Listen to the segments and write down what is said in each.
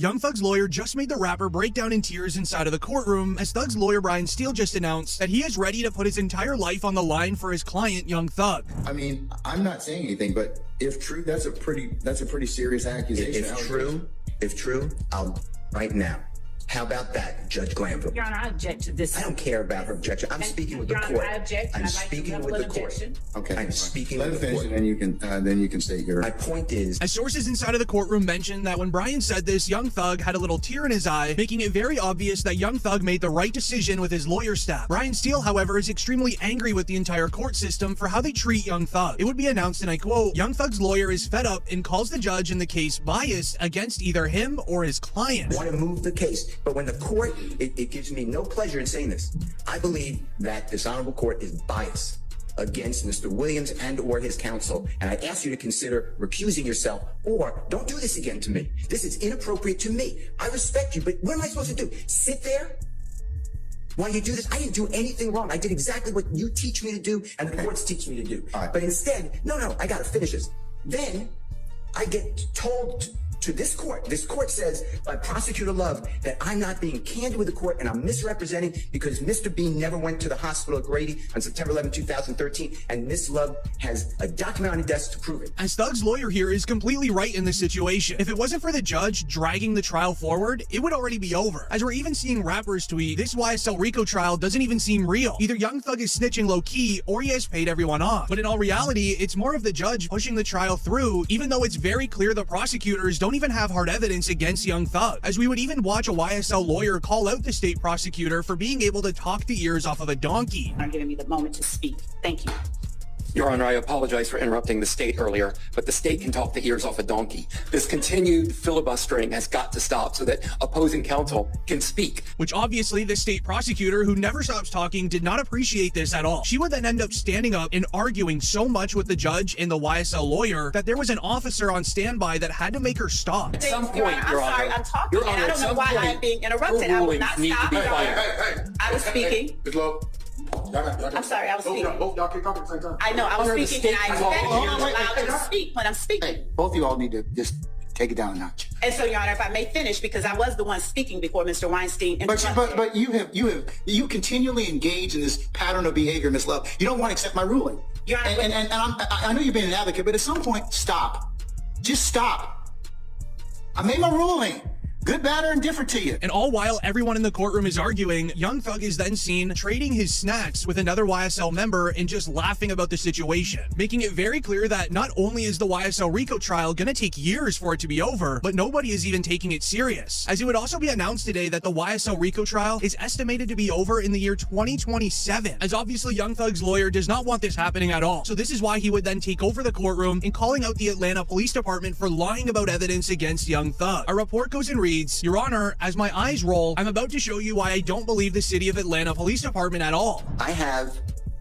Young Thug's lawyer just made the rapper break down in tears inside of the courtroom as Thug's lawyer Brian Steele just announced that he is ready to put his entire life on the line for his client, Young Thug. I mean, I'm not saying anything, but if true, that's a pretty serious accusation. If true, I'll right now. How about that, Judge Glanville? Your Honor, I object to this. I don't care about her objection. I'm speaking with the court. Your Honor, I object. I'm speaking with the court. Okay. I'm speaking with the finish, court. and then you can state your. My point is, as sources inside of the courtroom mentioned that when Brian said this, Young Thug had a little tear in his eye, making it very obvious that Young Thug made the right decision with his lawyer staff. Brian Steele, however, is extremely angry with the entire court system for how they treat Young Thug. It would be announced, and I quote, "Young Thug's lawyer is fed up and calls the judge in the case biased against either him or his client." I want to move the case, but when the court, it gives me no pleasure in saying this. I believe that this honorable court is biased against Mr. Williams and or his counsel, and I ask you to consider recusing yourself, or don't do this again to me. This is inappropriate to me. I respect you, but what am I supposed to do? Sit there while you do this? I didn't do anything wrong. I did exactly what you teach me to do and the courts teach me to do. Right. But instead, no, I gotta finish this. Then I get told to this court says by Prosecutor Love that I'm not being candid with the court and I'm misrepresenting because Mr. Bean never went to the hospital at Grady on September 11, 2013, and Miss Love has a document on her desk to prove it. As Thug's lawyer here is completely right in this situation. If it wasn't for the judge dragging the trial forward, it would already be over. As we're even seeing rappers tweet, this YSL Rico trial doesn't even seem real. Either Young Thug is snitching low-key or he has paid everyone off. But in all reality, it's more of the judge pushing the trial through, even though it's very clear the prosecutors don't even have hard evidence against Young Thug. As we would even watch a YSL lawyer call out the state prosecutor for being able to talk the ears off of a donkey. Not giving me the moment to speak. Thank you. Your Honor, I apologize for interrupting the state earlier, but the state can talk the ears off a donkey. This continued filibustering has got to stop so that opposing counsel can speak. Which obviously the state prosecutor, who never stops talking, did not appreciate this at all. She would then end up standing up and arguing so much with the judge and the YSL lawyer that there was an officer on standby that had to make her stop. At some point, Your Honor, I'm sorry, I'm talking, and I don't know why I'm being interrupted. I will not stop. I was speaking. I'm sorry, I was speaking. Both y'all keep talking at the same time. I know, I was speaking, and I expect you to allow me to speak when I'm speaking. Hey, both of you all need to just take it down a notch. And so, Your Honor, if I may finish, because I was the one speaking before Mr. Weinstein interrupted. But you continually engage in this pattern of behavior, Ms. Love. You don't want to accept my ruling. Your Honor, and I know you're being an advocate, but at some point, stop. Just stop. I made my ruling. Good, bad, or indifferent to you. And all while everyone in the courtroom is arguing, Young Thug is then seen trading his snacks with another YSL member and just laughing about the situation, making it very clear that not only is the YSL Rico trial gonna take years for it to be over, but nobody is even taking it serious. As it would also be announced today that the YSL Rico trial is estimated to be over in the year 2027, as obviously Young Thug's lawyer does not want this happening at all. So this is why he would then take over the courtroom and calling out the Atlanta Police Department for lying about evidence against Young Thug. A report goes and reads, "Your Honor, as my eyes roll, I'm about to show you why I don't believe the City of Atlanta Police Department at all." I have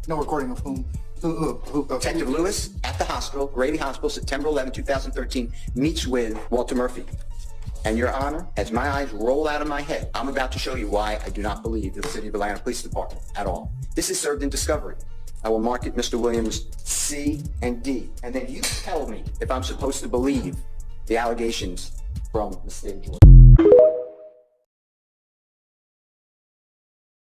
No recording of whom? Who? Detective Lewis at the hospital, Grady Hospital, September 11, 2013, meets with Walter Murphy. And Your Honor, as my eyes roll out of my head, I'm about to show you why I do not believe the City of Atlanta Police Department at all. This is served in discovery. I will mark it Mr. Williams C and D. And then you tell me if I'm supposed to believe the allegations from the state of Georgia.